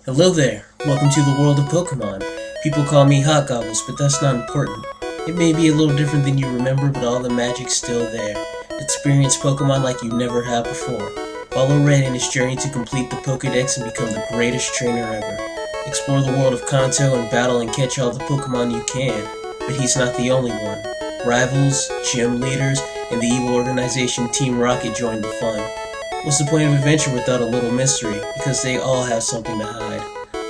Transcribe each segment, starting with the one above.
Hello there, welcome to the world of Pokemon. People call me Hot Goggles, but that's not important. It may be a little different than you remember, but all the magic's still there. Experience Pokemon like you never have before. Follow Red in his journey to complete the Pokédex and become the greatest trainer ever. Explore the world of Kanto and battle and catch all the Pokemon you can. But he's not the only one. Rivals, gym leaders, and the evil organization Team Rocket join the fun. What's the point of adventure without a little mystery? Because they all have something to hide.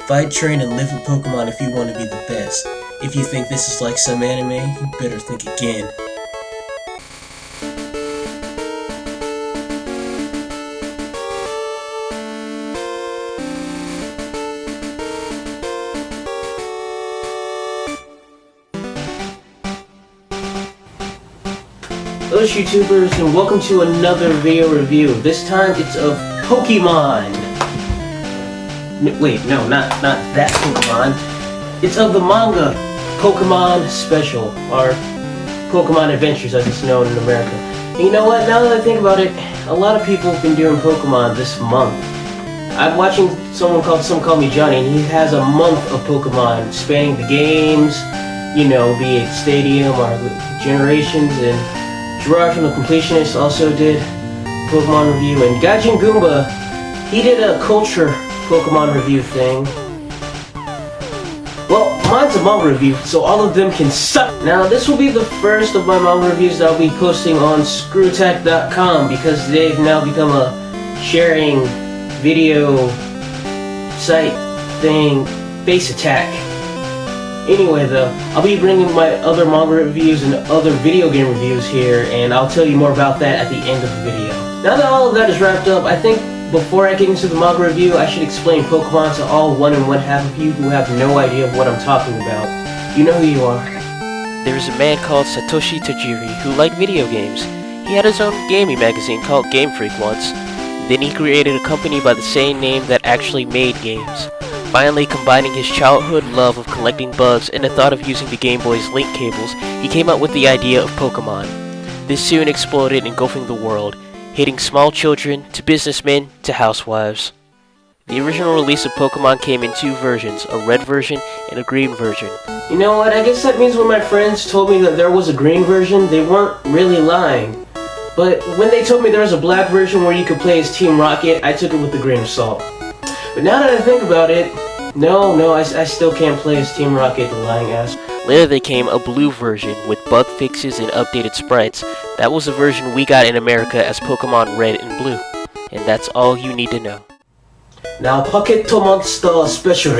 Fight, train, and live with Pokemon if you want to be the best. If you think this is like some anime, you better think again. Hello YouTubers, and welcome to another video review. This time it's of Pokemon. Wait, no, not that Pokemon. It's of the manga Pokemon Special, or Pokemon Adventures as it's known in America. And you know what, now that I think about it, a lot of people have been doing Pokemon this month. I'm watching someone call me Johnny, and he has a month of Pokemon spanning the games, you know, be it Stadium or Generations, and Gerard from the Completionist also did Pokemon review, and Gaijin Goomba, he did a culture Pokemon review thing. Well, mine's a manga review, so all of them can suck. Now, this will be the first of my manga reviews that I'll be posting on screwtack.com because they've now become a sharing video site thing, base attack. Anyway though, I'll be bringing my other manga reviews and other video game reviews here, and I'll tell you more about that at the end of the video. Now that all of that is wrapped up, I think before I get into the manga review, I should explain Pokemon to all 1 and 1/2 of you who have no idea of what I'm talking about. You know who you are. There was a man called Satoshi Tajiri who liked video games. He had his own gaming magazine called Game Freak once. Then he created a company by the same name that actually made games. Finally, combining his childhood love of collecting bugs and the thought of using the Game Boy's link cables, he came up with the idea of Pokemon. This soon exploded, engulfing the world, hitting small children to businessmen to housewives. The original release of Pokemon came in 2 versions, a red version and a green version. You know what, I guess that means when my friends told me that there was a green version, they weren't really lying. But when they told me there was a black version where you could play as Team Rocket, I took it with a grain of salt. But now that I think about it, I still can't play as Team Rocket, the lying ass. Later there came a blue version with bug fixes and updated sprites. That was the version we got in America as Pokemon Red and Blue. And that's all you need to know. Now, Pocket Monster Special,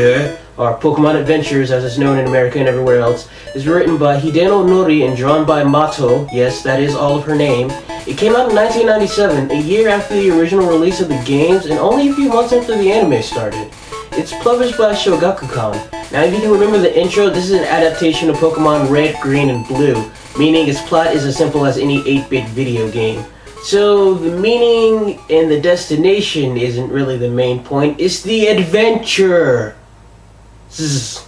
or Pokemon Adventures as it's known in America and everywhere else, is written by Hideno Nori and drawn by Mato. Yes, that is all of her name. It came out in 1997, a year after the original release of the games and only a few months after the anime started. It's published by Shogakukan. Now, if you can remember the intro, this is an adaptation of Pokemon Red, Green, and Blue, meaning its plot is as simple as any 8-bit video game. So, the meaning and the destination isn't really the main point, it's the adventure! Zzz.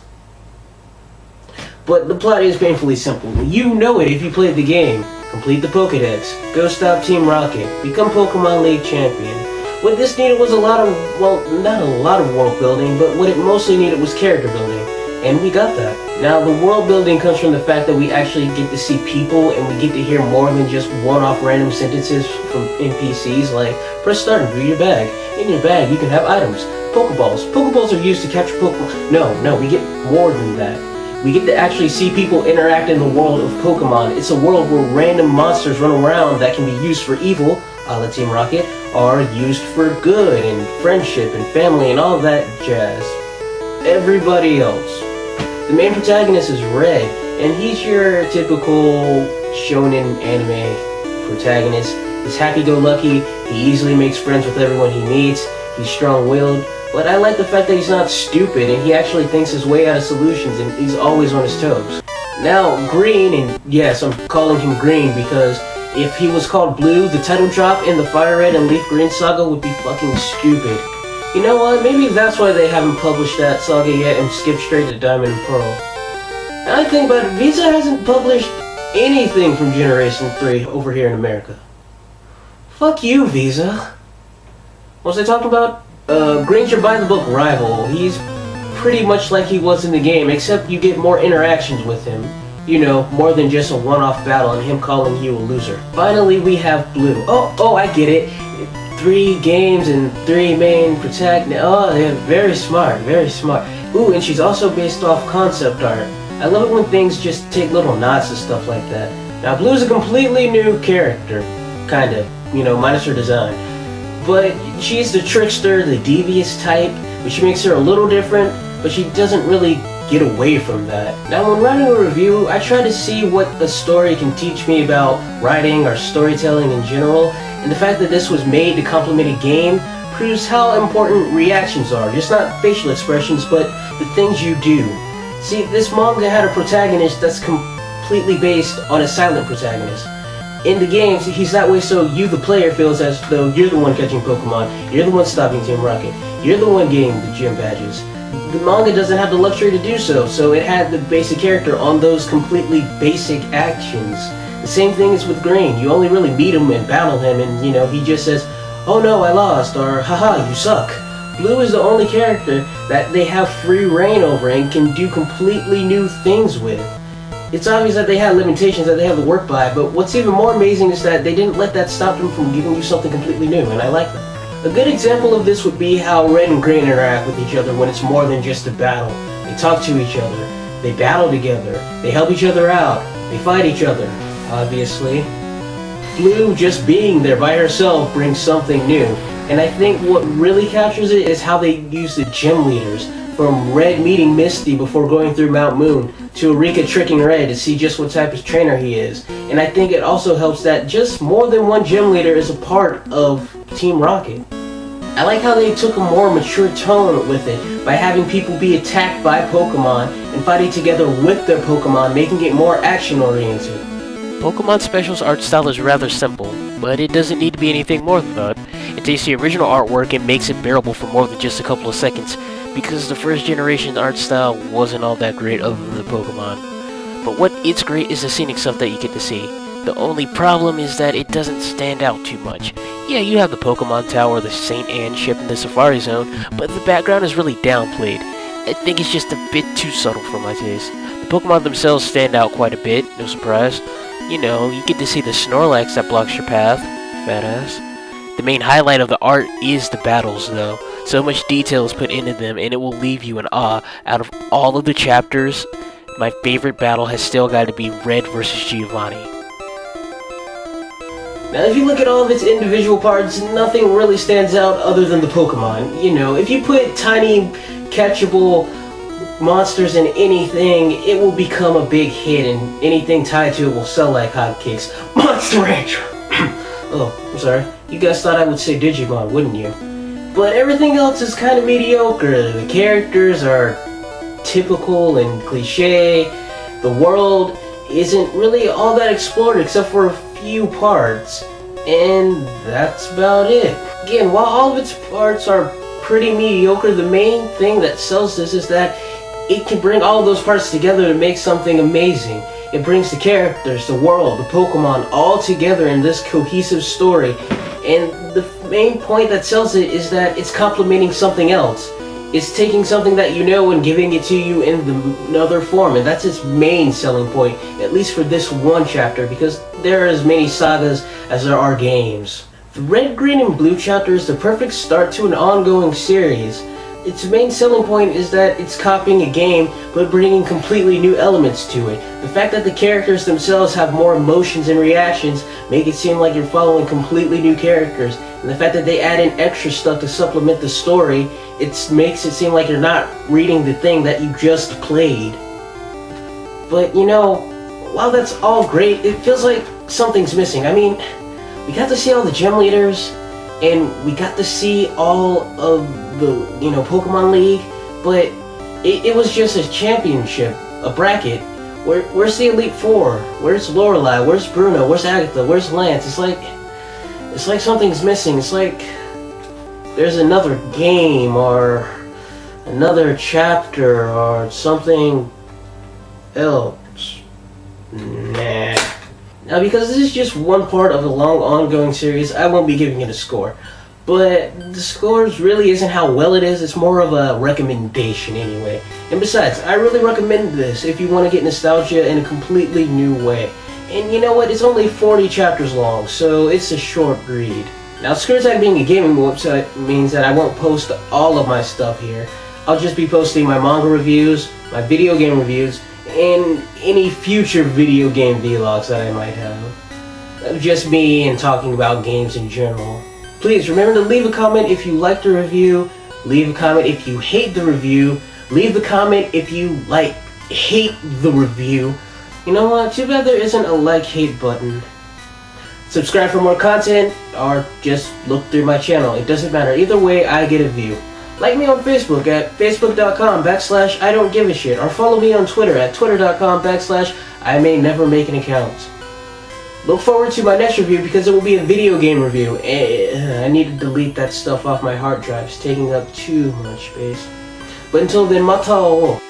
But the plot is painfully simple. You know it if you played the game. Complete the Pokédex, go stop Team Rocket, become Pokemon League champion. What this needed was a lot of, well, not a lot of world building, but what it mostly needed was character building. And we got that. Now, the world building comes from the fact that we actually get to see people and we get to hear more than just one-off random sentences from NPCs like, press start and view your bag. In your bag, you can have items. Pokeballs. Pokeballs are used to capture Pokemon. No, we get more than that. We get to actually see people interact in the world of Pokemon. It's a world where random monsters run around that can be used for evil, a la Team Rocket, or used for good and friendship and family and all that jazz. Everybody else. The main protagonist is Red, and he's your typical shonen anime protagonist. He's happy-go-lucky, he easily makes friends with everyone he meets, he's strong-willed, but I like the fact that he's not stupid and he actually thinks his way out of solutions and he's always on his toes. Now, Green, and yes, I'm calling him Green because if he was called Blue, the title drop in the Fire Red and Leaf Green saga would be fucking stupid. You know what, maybe that's why they haven't published that saga yet and skipped straight to Diamond and Pearl. Now I think about it, Visa hasn't published anything from Generation 3 over here in America. Fuck you, Visa. Was I talking about Green's your by-the-book rival. He's pretty much like he was in the game, except you get more interactions with him. You know, more than just a one-off battle and him calling you a loser. Finally, we have Blue. Oh, I get it. 3 games and 3 main protagonists. Oh, they're very smart, very smart. Ooh, and she's also based off concept art. I love it when things just take little nods to stuff like that. Now, Blue's a completely new character, kinda, you know, minus her design. But she's the trickster, the devious type, which makes her a little different, but she doesn't really get away from that. Now, when writing a review, I try to see what a story can teach me about writing or storytelling in general, and the fact that this was made to complement a game proves how important reactions are, just not facial expressions, but the things you do. See, this manga had a protagonist that's completely based on a silent protagonist. In the games, he's that way so you, the player, feels as though you're the one catching Pokemon, you're the one stopping Team Rocket, you're the one getting the gym badges. The manga doesn't have the luxury to do so, so it had the basic character on those completely basic actions. The same thing is with Green. You only really meet him and battle him and, you know, he just says, "Oh no, I lost," or "Haha, you suck." Blue is the only character that they have free reign over and can do completely new things with. It's obvious that they had limitations that they have to work by, but what's even more amazing is that they didn't let that stop them from giving you something completely new, and I like that. A good example of this would be how Red and Green interact with each other when it's more than just a battle. They talk to each other, they battle together, they help each other out, they fight each other, obviously. Blue just being there by herself brings something new, and I think what really captures it is how they use the gym leaders, from Red meeting Misty before going through Mount Moon, to Eureka tricking Red to see just what type of trainer he is. And I think it also helps that just more than one gym leader is a part of Team Rocket. I like how they took a more mature tone with it by having people be attacked by Pokemon and fighting together with their Pokemon, making it more action-oriented. Pokemon Special's art style is rather simple, but it doesn't need to be anything more than that. It takes the original artwork and makes it bearable for more than just a couple of seconds, because the first generation art style wasn't all that great other than the Pokemon. But what is great is the scenic stuff that you get to see. The only problem is that it doesn't stand out too much. Yeah, you have the Pokemon Tower, the St. Anne ship, and the Safari Zone, but the background is really downplayed. I think it's just a bit too subtle for my taste. The Pokemon themselves stand out quite a bit, no surprise. You know, you get to see the Snorlax that blocks your path. Badass. The main highlight of the art is the battles, though. So much detail is put into them, and it will leave you in awe. Out of all of the chapters, my favorite battle has still got to be Red versus Giovanni. Now, if you look at all of its individual parts, nothing really stands out other than the Pokemon. You know, if you put tiny, catchable monsters in anything, it will become a big hit, and anything tied to it will sell like hotcakes. Monster Rancher! Oh, I'm sorry. You guys thought I would say Digimon, wouldn't you? But everything else is kind of mediocre. The characters are typical and cliche. The world isn't really all that explored except for a few parts. And that's about it. Again, while all of its parts are pretty mediocre, the main thing that sells this is that it can bring all of those parts together to make something amazing. It brings the characters, the world, the Pokemon all together in this cohesive story. And the main point that sells it is that it's complementing something else. It's taking something that you know and giving it to you in another form, and that's its main selling point, at least for this one chapter, because there are as many sagas as there are games. The Red, Green, and Blue chapter is the perfect start to an ongoing series. Its main selling point is that it's copying a game, but bringing completely new elements to it. The fact that the characters themselves have more emotions and reactions make it seem like you're following completely new characters. And the fact that they add in extra stuff to supplement the story, it makes it seem like you're not reading the thing that you just played. But you know, while that's all great, it feels like something's missing. I mean, we got to see all the gym leaders, and we got to see all of the, you know, Pokemon League, but it was just a championship, a bracket. Where's the Elite Four? Where's Lorelei? Where's Bruno? Where's Agatha? Where's Lance? It's like something's missing. It's like there's another game or another chapter or something else. Nah. Now, because this is just one part of a long ongoing series, I won't be giving it a score. But the scores really isn't how well it is, it's more of a recommendation anyway. And besides, I really recommend this if you want to get nostalgia in a completely new way. And you know what, it's only 40 chapters long, so it's a short read. Now, Screwtag being a gaming website means that I won't post all of my stuff here. I'll just be posting my manga reviews, my video game reviews, and any future video game vlogs that I might have. Just me and talking about games in general. Please remember to leave a comment if you like the review, leave a comment if you hate the review, leave a comment if you, hate the review. You know what, too bad there isn't a like-hate button. Subscribe for more content, or just look through my channel. It doesn't matter. Either way, I get a view. Like me on Facebook at facebook.com/I don't give a shit, or follow me on Twitter at twitter.com/I may never make an account. Look forward to my next review because it will be a video game review. I need to delete that stuff off my hard drive. It's taking up too much space. But until then, matao.